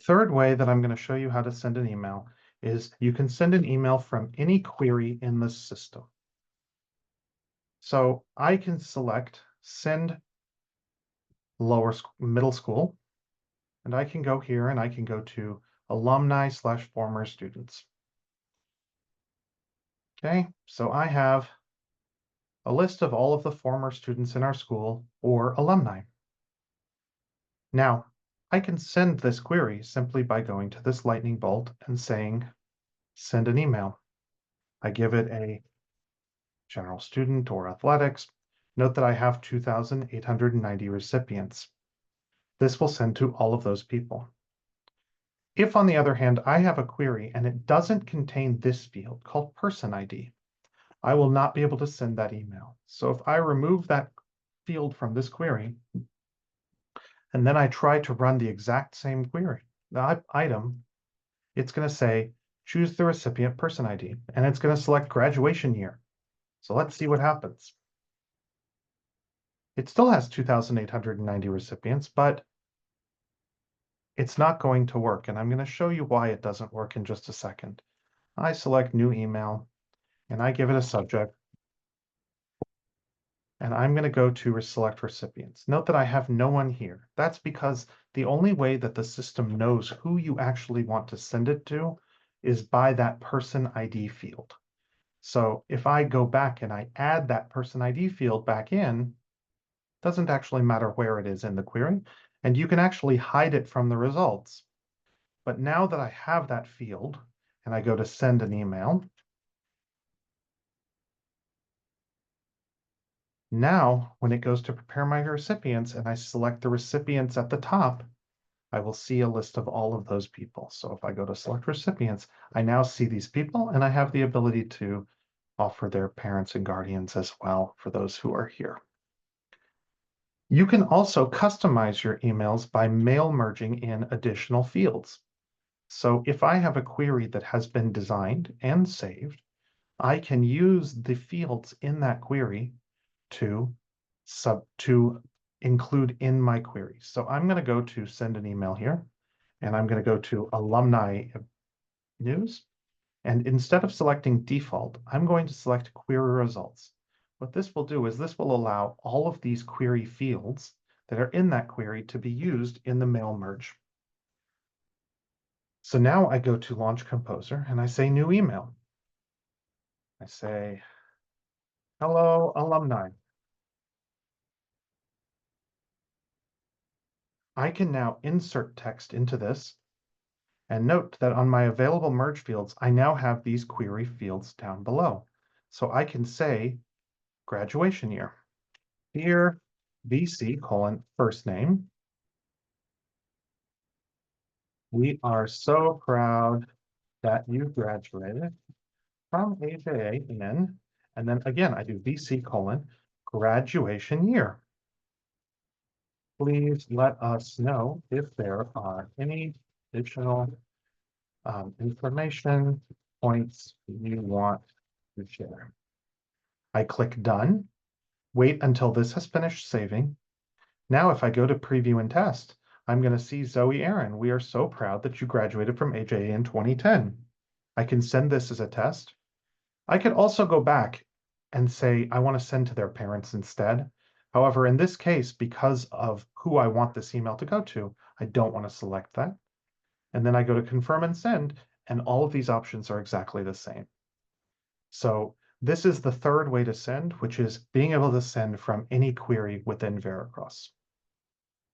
third way that I'm going to show you how to send an email is you can send an email from any query in the system. So I can select send middle school, and I can go here and I can go to alumni/former students. Okay, so I have a list of all of the former students in our school or alumni. Now, I can send this query simply by going to this lightning bolt and saying, send an email. I give it a general student or athletics. Note that I have 2,890 recipients. This will send to all of those people. If, on the other hand, I have a query and it doesn't contain this field called person ID, I will not be able to send that email. So if I remove that field from this query, and then I try to run the exact same query, the item, it's going to say, choose the recipient person ID, and it's going to select graduation year. So let's see what happens. It still has 2,890 recipients, but it's not going to work. And I'm going to show you why it doesn't work in just a second. I select new email, and I give it a subject. And I'm going to go to select recipients. Note that I have no one here. That's because the only way that the system knows who you actually want to send it to is by that person ID field. So if I go back and I add that person ID field back in, it doesn't actually matter where it is in the query, and you can actually hide it from the results. But now that I have that field and I go to send an email, now, when it goes to prepare my recipients and I select the recipients at the top, I will see a list of all of those people. So if I go to select recipients, I now see these people and I have the ability to offer their parents and guardians as well for those who are here. You can also customize your emails by mail merging in additional fields. So if I have a query that has been designed and saved, I can use the fields in that query to include in my query. So I'm going to go to send an email here, and I'm going to go to alumni news. And instead of selecting default, I'm going to select query results. What this will do is this will allow all of these query fields that are in that query to be used in the mail merge. So now I go to Launch Composer and I say new email. I say, hello, alumni. I can now insert text into this, and note that on my available merge fields, I now have these query fields down below. So I can say graduation year. Here, VC : first name. We are so proud that you graduated from AJA in, and then again, I do VC : graduation year. Please let us know if there are any additional information points you want to share. I click done, wait until this has finished saving. Now, if I go to preview and test, I'm going to see Zoe Aaron. We are so proud that you graduated from AJA in 2010. I can send this as a test. I could also go back and say, I want to send to their parents instead. However, in this case, because of who I want this email to go to, I don't want to select that. And then I go to confirm and send, and all of these options are exactly the same. So this is the third way to send, which is being able to send from any query within Veracross.